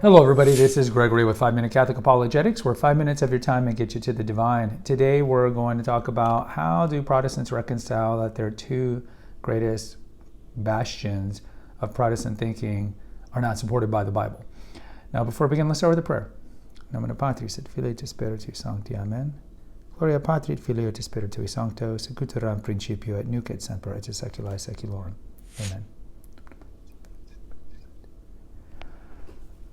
Hello everybody, this is Gregory with 5 Minute Catholic Apologetics, where 5 minutes of your time may get you to the divine. Today we're going to talk about how do Protestants reconcile that their two greatest bastions of Protestant thinking are not supported by the Bible. Now before we begin, let's start with a prayer. Nomine Patris et Filii et Spiritus Sancti. Amen. Gloria Patri et Filii et Spiritui Sancto, secutora in principio et nunc et semper et secula seculorum. Amen.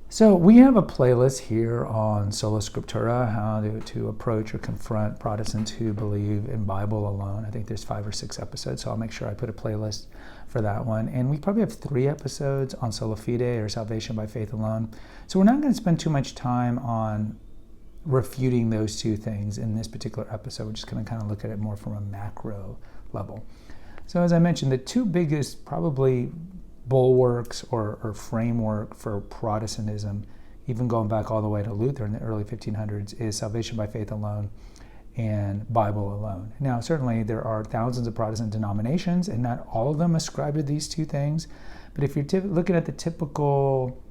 So we have a playlist here on Sola Scriptura, how to approach or confront Protestants who believe in Bible alone. I think there's 5 or 6 episodes, so I'll make sure I put a playlist for that one. And we probably have 3 episodes on Sola Fidei, or salvation by faith alone. So we're not going to spend too much time on refuting those two things in this particular episode. We're just going to kind of look at it more from a macro level. So as I mentioned, the two biggest probably bulwarks or framework for Protestantism, even going back all the way to Luther in the early 1500s, is salvation by faith alone and Bible alone. Now, certainly there are thousands of Protestant denominations, and not all of them ascribe to these two things. But if you're looking at the typical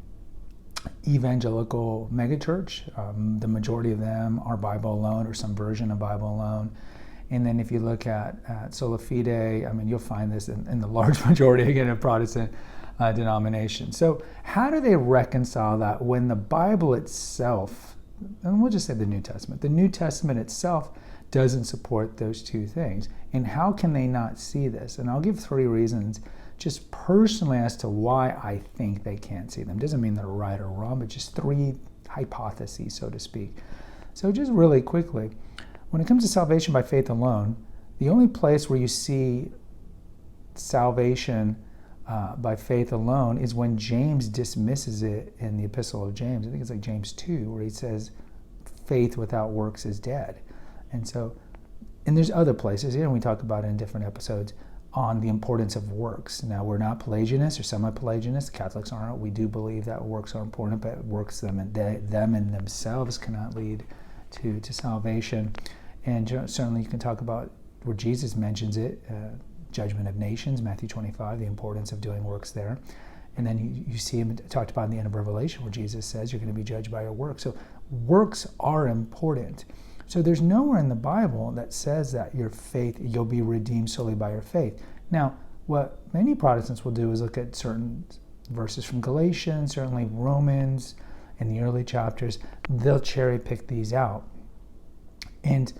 evangelical megachurch, the majority of them are Bible alone or some version of Bible alone. And then if you look at Sola Fidei, I mean, you'll find this in the large majority, again, of Protestant denominations. So how do they reconcile that when the Bible itself, and we'll just say the New Testament itself doesn't support those two things? And how can they not see this? And I'll give 3 reasons just personally as to why I think they can't see them. Doesn't mean they're right or wrong, but just 3 hypotheses, so to speak. So just really quickly, when it comes to salvation by faith alone, the only place where you see salvation by faith alone is when James dismisses it in the Epistle of James. I think it's like James 2, where he says, faith without works is dead. And there's other places, we talk about it in different episodes, on the importance of works. Now, we're not Pelagianists or semi-Pelagianists. Catholics aren't. We do believe that works are important, but works them in themselves cannot lead to salvation. And certainly you can talk about where Jesus mentions it, judgment of nations, Matthew 25, the importance of doing works there. And then you see him talked about in the end of Revelation, where Jesus says you're going to be judged by your works. So works are important. So there's nowhere in the Bible that says that your faith, you'll be redeemed solely by your faith. Now, what many Protestants will do is look at certain verses from Galatians, certainly Romans, in the early chapters. They'll cherry pick these out. And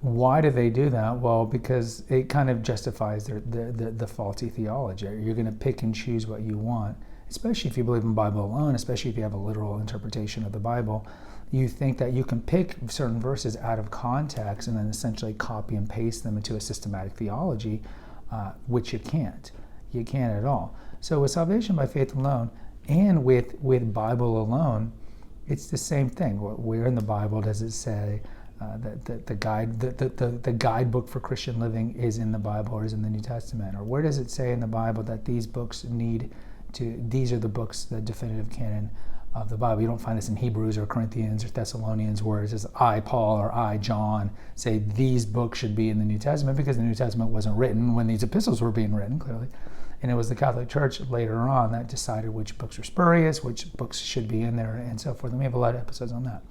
why do they do that? Well, because it kind of justifies the faulty theology. You're going to pick and choose what you want, especially if you believe in Bible alone, especially if you have a literal interpretation of the Bible. You think that you can pick certain verses out of context and then essentially copy and paste them into a systematic theology, which you can't. You can't at all. So with salvation by faith alone and with Bible alone, it's the same thing. Where in the Bible does it say that the guidebook for Christian living is in the Bible or is in the New Testament? Or where does it say in the Bible that these are the books, the definitive canon of the Bible? You don't find this in Hebrews or Corinthians or Thessalonians, where it says I, Paul, or I, John, say these books should be in the New Testament, because the New Testament wasn't written when these epistles were being written, clearly. And it was the Catholic Church later on that decided which books were spurious, which books should be in there, and so forth. And we have a lot of episodes on that.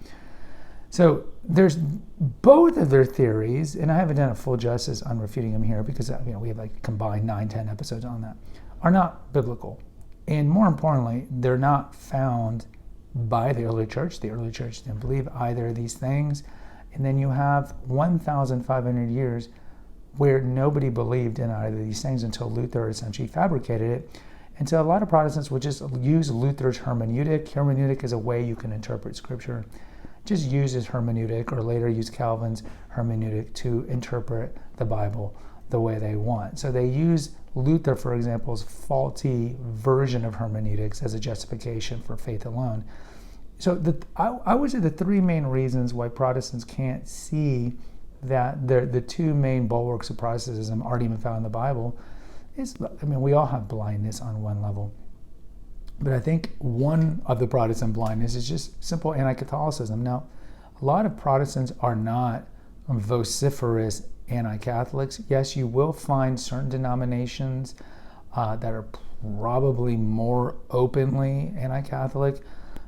So there's both of their theories, and I haven't done a full justice on refuting them here because we have like combined 9-10 episodes on that, are not biblical. And more importantly, they're not found by the early church. The early church didn't believe either of these things. And then you have 1,500 years where nobody believed in either of these things until Luther essentially fabricated it. And so a lot of Protestants will just use Luther's hermeneutic. Hermeneutic is a way you can interpret Scripture. Just use his hermeneutic, or later use Calvin's hermeneutic to interpret the Bible the way they want. So they use Luther, for example's faulty version of hermeneutics as a justification for faith alone. So I would say the 3 main reasons why Protestants can't see that the 2 main bulwarks of Protestantism aren't even found in the Bible is, we all have blindness on one level. But I think one of the Protestant blindness is just simple anti-Catholicism. Now, a lot of Protestants are not vociferous anti-Catholics. Yes, you will find certain denominations that are probably more openly anti-Catholic,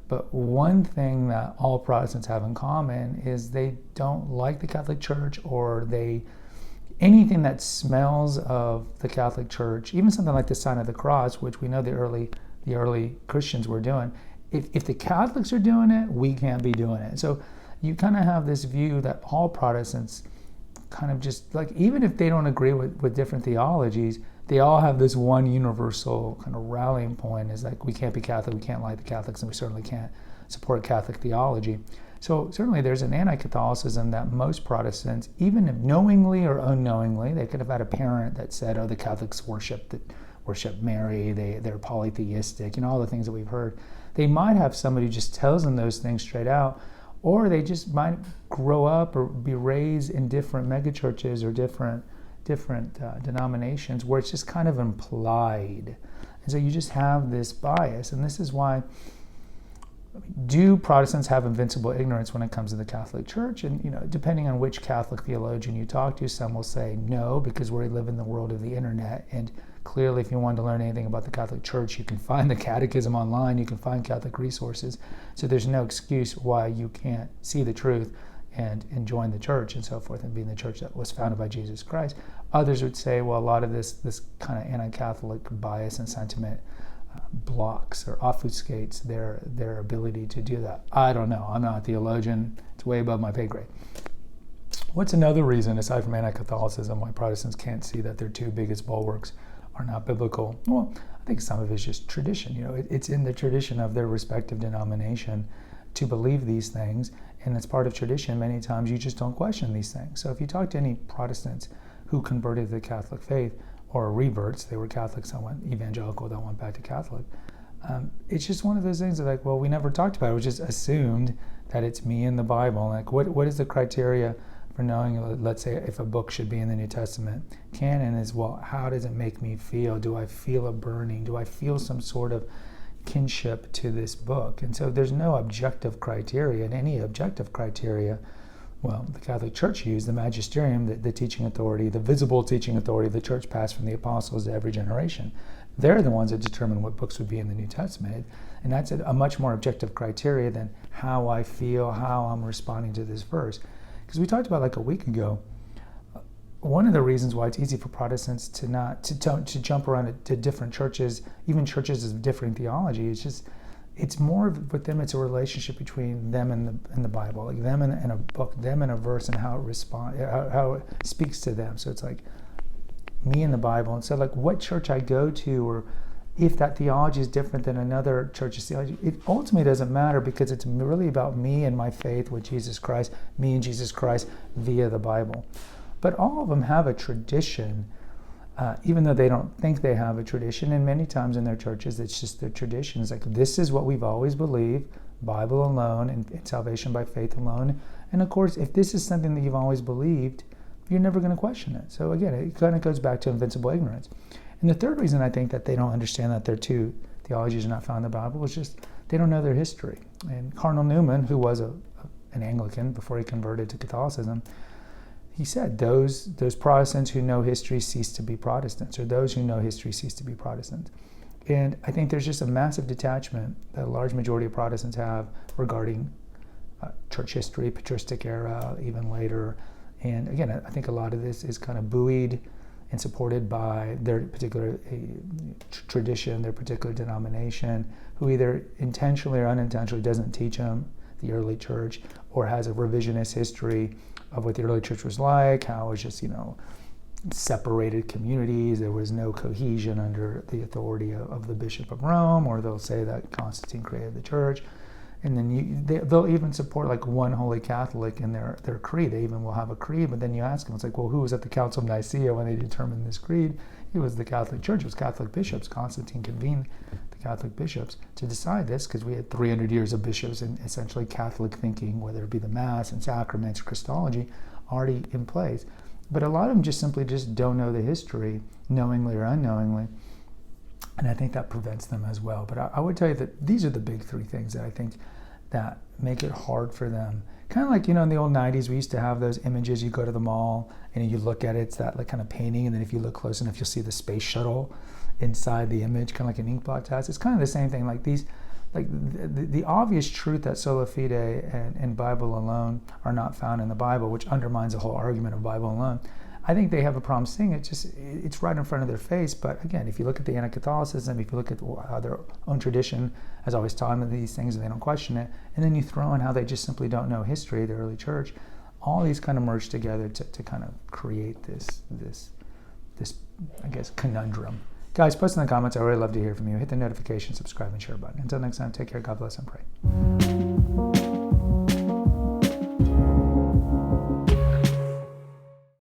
But one thing that all Protestants have in common is they don't like the Catholic Church, or anything that smells of the Catholic Church, even something like the sign of the cross, which we know the early Christians were doing. If the Catholics are doing it, we can't be doing it. So you kind of have this view that all Protestants kind of just, like, even if they don't agree with different theologies, they all have this one universal kind of rallying point, is like, we can't be Catholic, we can't like the Catholics, and we certainly can't support Catholic theology. So certainly there's an anti-Catholicism that most Protestants, even if knowingly or unknowingly, they could have had a parent that said, oh, the Catholics worship Mary, they're polytheistic, all the things that we've heard. They might have somebody who just tells them those things straight out, or they just might grow up or be raised in different megachurches or different denominations where it's just kind of implied. And so you just have this bias. And this is why, do Protestants have invincible ignorance when it comes to the Catholic Church? And depending on which Catholic theologian you talk to, some will say no, because we live in the world of the internet, and clearly if you want to learn anything about the Catholic Church, you can find the catechism online, you can find Catholic resources, so there's no excuse why you can't see the truth and join the church and so forth, and be in the church that was founded by Jesus Christ. Others would say, well, a lot of this kind of anti-Catholic bias and sentiment blocks or obfuscates their ability to do that. I don't know. I'm not a theologian. It's way above my pay grade. What's another reason, aside from anti-Catholicism, why Protestants can't see that their two biggest bulwarks are not biblical? Well, I think some of it's just tradition. It's in the tradition of their respective denomination to believe these things, and it's part of tradition. Many times you just don't question these things. So if you talk to any Protestants who converted to the Catholic faith, or reverts, they were Catholics that went evangelical, that went back to Catholic, it's just one of those things that, like, well, we never talked about it. We just assumed that it's me and the Bible. Like, what is the criteria for knowing, let's say, if a book should be in the New Testament canon? Is, well, how does it make me feel? Do I feel a burning? Do I feel some sort of kinship to this book? And so there's no objective criteria. And any objective criteria, well, the Catholic Church used the magisterium, the teaching authority, the visible teaching authority the church passed from the apostles to every generation. They're the ones that determine what books would be in the New Testament. And that's a much more objective criteria than how I feel, how I'm responding to this verse. Because we talked about, like, a week ago, one of the reasons why it's easy for Protestants to jump around to different churches, even churches of differing theology, it's more with them, it's a relationship between them and the Bible, like them and a book, them and a verse, and how it speaks to them. So it's like me and the Bible. And so, like, what church I go to, or if that theology is different than another church's theology, it ultimately doesn't matter, because it's really about me and my faith with Jesus Christ, me and Jesus Christ via the Bible. But all of them have a tradition, even though they don't think they have a tradition. And many times in their churches, it's just their tradition. It's like, this is what we've always believed, Bible alone, and salvation by faith alone. And of course, if this is something that you've always believed, you're never going to question it. So again, it kind of goes back to invincible ignorance. And the third reason I think that they don't understand that their two theologies are not found in the Bible is just they don't know their history. And Cardinal Newman, who was an Anglican before he converted to Catholicism, he said, those Protestants who know history cease to be Protestants, or those who know history cease to be Protestants. And I think there's just a massive detachment that a large majority of Protestants have regarding church history, patristic era, even later. And again, I think a lot of this is kind of buoyed and supported by their particular tradition, their particular denomination, who either intentionally or unintentionally doesn't teach them the early church, or has a revisionist history of what the early church was like, how it was just, separated communities. There was no cohesion under the authority of the Bishop of Rome, or they'll say that Constantine created the church. And then they'll even support, like, one Holy Catholic in their creed. They even will have a creed, but then you ask them, it's like, well, who was at the Council of Nicaea when they determined this creed? It was the Catholic Church. It was Catholic bishops. Constantine convened the Catholic bishops to decide this, because we had 300 years of bishops and essentially Catholic thinking, whether it be the Mass and sacraments, Christology, already in place. But a lot of them just simply don't know the history, knowingly or unknowingly. And I think that prevents them as well. But I would tell you that these are the big three things that I think that make it hard for them. Kind of like, in the old 90s, we used to have those images. You go to the mall and you look at it, it's that, like, kind of painting. And then if you look close enough, you'll see the space shuttle inside the image, kind of like an inkblot test. It's kind of the same thing. Like, like the obvious truth that sola fide and Bible alone are not found in the Bible, which undermines the whole argument of Bible alone. I think they have a problem seeing it. It's right in front of their face. But again, if you look at the anti-Catholicism, if you look at how their own tradition has always taught them these things and they don't question it, and then you throw in how they just simply don't know history, the early church, all these kind of merge together to kind of create this I guess conundrum. Guys, post in the comments. I really love to hear from you. Hit the notification, subscribe, and share button. Until next time, take care. God bless and pray.